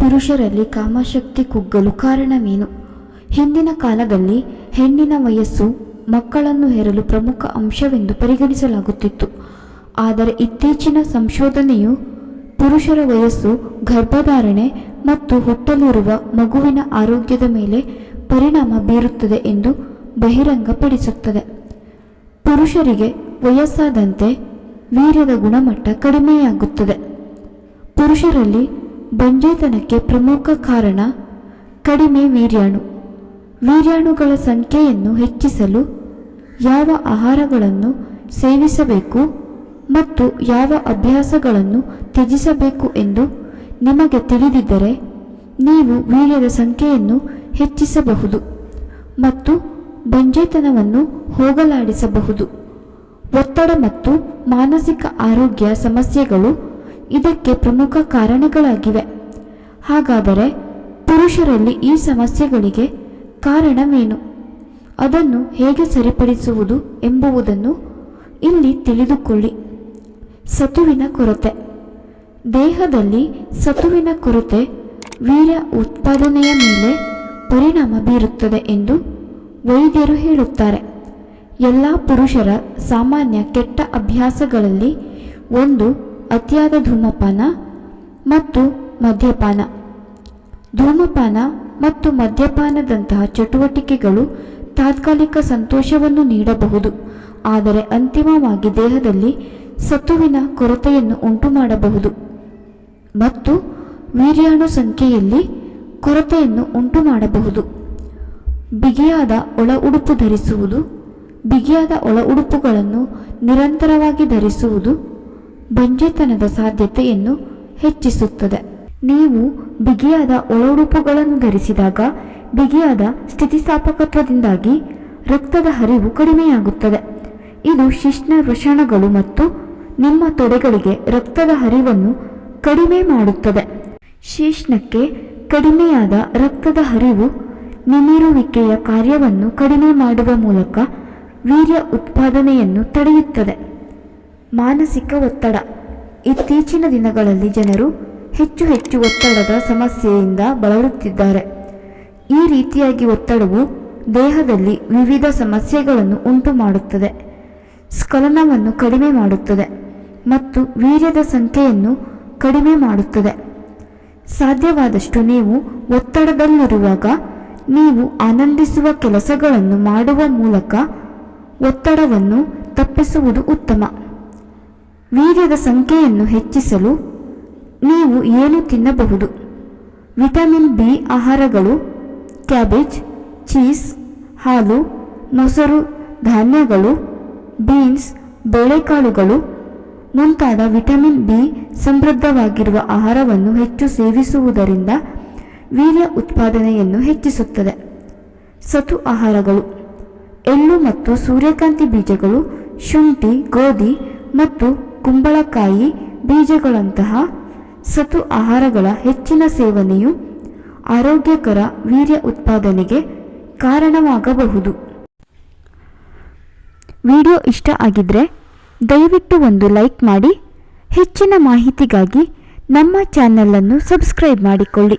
ಪುರುಷರಲ್ಲಿ ಕಾಮಶಕ್ತಿ ಕುಗ್ಗಲು ಕಾರಣವೇನು? ಹಿಂದಿನ ಕಾಲದಲ್ಲಿ ಹೆಣ್ಣಿನ ವಯಸ್ಸು ಮಕ್ಕಳನ್ನು ಹೆರಲು ಪ್ರಮುಖ ಅಂಶವೆಂದು ಪರಿಗಣಿಸಲಾಗುತ್ತಿತ್ತು. ಆದರೆ ಇತ್ತೀಚಿನ ಸಂಶೋಧನೆಯು ಪುರುಷರ ವಯಸ್ಸು ಗರ್ಭಧಾರಣೆ ಮತ್ತು ಹುಟ್ಟಲಿರುವ ಮಗುವಿನ ಆರೋಗ್ಯದ ಮೇಲೆ ಪರಿಣಾಮ ಬೀರುತ್ತದೆ ಎಂದು ಬಹಿರಂಗಪಡಿಸುತ್ತದೆ. ಪುರುಷರಿಗೆ ವಯಸ್ಸಾದಂತೆ ವೀರ್ಯದ ಗುಣಮಟ್ಟ ಕಡಿಮೆಯಾಗುತ್ತದೆ. ಪುರುಷರಲ್ಲಿ ಬಂಜೆತನಕ್ಕೆ ಪ್ರಮುಖ ಕಾರಣ ಕಡಿಮೆ ವೀರ್ಯಾಣು. ವೀರ್ಯಾಣುಗಳ ಸಂಖ್ಯೆಯನ್ನು ಹೆಚ್ಚಿಸಲು ಯಾವ ಆಹಾರಗಳನ್ನು ಸೇವಿಸಬೇಕು ಮತ್ತು ಯಾವ ಅಭ್ಯಾಸಗಳನ್ನು ತ್ಯಜಿಸಬೇಕು ಎಂದು ನಿಮಗೆ ತಿಳಿದಿದ್ದರೆ ನೀವು ವೀರ್ಯದ ಸಂಖ್ಯೆಯನ್ನು ಹೆಚ್ಚಿಸಬಹುದು ಮತ್ತು ಬಂಜೆತನವನ್ನು ಹೋಗಲಾಡಿಸಬಹುದು. ಒತ್ತಡ ಮತ್ತು ಮಾನಸಿಕ ಆರೋಗ್ಯ ಸಮಸ್ಯೆಗಳು ಇದಕ್ಕೆ ಪ್ರಮುಖ ಕಾರಣಗಳಾಗಿವೆ. ಹಾಗಾದರೆ ಪುರುಷರಲ್ಲಿ ಈ ಸಮಸ್ಯೆಗಳಿಗೆ ಕಾರಣವೇನು? ಅದನ್ನು ಹೇಗೆ ಸರಿಪಡಿಸುವುದು ಎಂಬುದನ್ನು ಇಲ್ಲಿ ತಿಳಿದುಕೊಳ್ಳಿ. ಸತುವಿನ ಕೊರತೆ. ದೇಹದಲ್ಲಿ ಸತುವಿನ ಕೊರತೆ ವೀರ್ಯ ಉತ್ಪಾದನೆಯ ಮೇಲೆ ಪರಿಣಾಮ ಬೀರುತ್ತದೆ ಎಂದು ವೈದ್ಯರು ಹೇಳುತ್ತಾರೆ. ಎಲ್ಲ ಪುರುಷರ ಸಾಮಾನ್ಯ ಕೆಟ್ಟ ಅಭ್ಯಾಸಗಳಲ್ಲಿ ಒಂದು ಅತಿಯಾದ ಧೂಮಪಾನ ಮತ್ತು ಮದ್ಯಪಾನ. ಧೂಮಪಾನ ಮತ್ತು ಮದ್ಯಪಾನದಂತಹ ಚಟುವಟಿಕೆಗಳು ತಾತ್ಕಾಲಿಕ ಸಂತೋಷವನ್ನು ನೀಡಬಹುದು, ಆದರೆ ಅಂತಿಮವಾಗಿ ದೇಹದಲ್ಲಿ ಸತುವಿನ ಕೊರತೆಯನ್ನು ಉಂಟುಮಾಡಬಹುದು ಮತ್ತು ವೀರ್ಯಾಣು ಸಂಖ್ಯೆಯಲ್ಲಿ ಕೊರತೆಯನ್ನು ಉಂಟುಮಾಡಬಹುದು. ಬಿಗಿಯಾದ ಒಳ ಉಡುಪು ಧರಿಸುವುದು. ಬಿಗಿಯಾದ ಒಳ ಉಡುಪುಗಳನ್ನು ನಿರಂತರವಾಗಿ ಧರಿಸುವುದು ಬಂಜೆತನದ ಸಾಧ್ಯತೆಯನ್ನು ಹೆಚ್ಚಿಸುತ್ತದೆ. ನೀವು ಬಿಗಿಯಾದ ಒಳ ಉಡುಪುಗಳನ್ನು ಧರಿಸಿದಾಗ ಬಿಗಿಯಾದ ಸ್ಥಿತಿಸ್ಥಾಪಕತ್ವದಿಂದಾಗಿ ರಕ್ತದ ಹರಿವು ಕಡಿಮೆಯಾಗುತ್ತದೆ. ಇದು ಶಿಶ್ನ ವೃಷಣಗಳು ಮತ್ತು ನಿಮ್ಮ ತೊಡೆಗಳಿಗೆ ರಕ್ತದ ಹರಿವನ್ನು ಕಡಿಮೆ ಮಾಡುತ್ತದೆ. ಶಿಶ್ನಕ್ಕೆ ಕಡಿಮೆಯಾದ ರಕ್ತದ ಹರಿವು ನಿಮಿರುವಿಕೆಯ ಕಾರ್ಯವನ್ನು ಕಡಿಮೆ ಮಾಡುವ ಮೂಲಕ ವೀರ್ಯ ಉತ್ಪಾದನೆಯನ್ನು ತಡೆಯುತ್ತದೆ. ಮಾನಸಿಕ ಒತ್ತಡ. ಇತ್ತೀಚಿನ ದಿನಗಳಲ್ಲಿ ಜನರು ಹೆಚ್ಚು ಒತ್ತಡದ ಸಮಸ್ಯೆಯಿಂದ ಬಳಲುತ್ತಿದ್ದಾರೆ. ಈ ರೀತಿಯಾಗಿ ಒತ್ತಡವು ದೇಹದಲ್ಲಿ ವಿವಿಧ ಸಮಸ್ಯೆಗಳನ್ನು ಉಂಟುಮಾಡುತ್ತದೆ, ಸ್ಖಲನವನ್ನು ಕಡಿಮೆ ಮಾಡುತ್ತದೆ ಮತ್ತು ವೀರ್ಯದ ಸಂಖ್ಯೆಯನ್ನು ಕಡಿಮೆ ಮಾಡುತ್ತದೆ. ಸಾಧ್ಯವಾದಷ್ಟು ನೀವು ಒತ್ತಡದಲ್ಲಿರುವಾಗ ನೀವು ಆನಂದಿಸುವ ಕೆಲಸಗಳನ್ನು ಮಾಡುವ ಮೂಲಕ ಒತ್ತಡವನ್ನು ತಪ್ಪಿಸುವುದು ಉತ್ತಮ. ವೀರ್ಯದ ಸಂಖ್ಯೆಯನ್ನು ಹೆಚ್ಚಿಸಲು ನೀವು ಏನು ತಿನ್ನಬಹುದು? ವಿಟಮಿನ್ ಬಿ ಆಹಾರಗಳು, ಕ್ಯಾಬೇಜ್, ಚೀಸ್, ಹಾಲು, ಮೊಸರು, ಧಾನ್ಯಗಳು, ಬೀನ್ಸ್, ಬೇಳೆಕಾಳುಗಳು ಮುಂತಾದ ವಿಟಮಿನ್ ಬಿ ಸಮೃದ್ಧವಾಗಿರುವ ಆಹಾರವನ್ನು ಹೆಚ್ಚು ಸೇವಿಸುವುದರಿಂದ ವೀರ್ಯ ಉತ್ಪಾದನೆಯನ್ನು ಹೆಚ್ಚಿಸುತ್ತದೆ. ಸತು ಆಹಾರಗಳು. ಎಳ್ಳು ಮತ್ತು ಸೂರ್ಯಕಾಂತಿ ಬೀಜಗಳು, ಶುಂಠಿ, ಗೋಧಿ ಮತ್ತು ಕುಂಬಳಕಾಯಿ ಬೀಜಗಳಂತಹ ಸತು ಆಹಾರಗಳ ಹೆಚ್ಚಿನ ಸೇವನೆಯು ಆರೋಗ್ಯಕರ ವೀರ್ಯ ಉತ್ಪಾದನೆಗೆ ಕಾರಣವಾಗಬಹುದು. ವಿಡಿಯೋ ಇಷ್ಟ ಆಗಿದ್ರೆ ದಯವಿಟ್ಟು ಒಂದು ಲೈಕ್ ಮಾಡಿ. ಹೆಚ್ಚಿನ ಮಾಹಿತಿಗಾಗಿ ನಮ್ಮ ಚಾನಲನ್ನು ಸಬ್ಸ್ಕ್ರೈಬ್ ಮಾಡಿಕೊಳ್ಳಿ.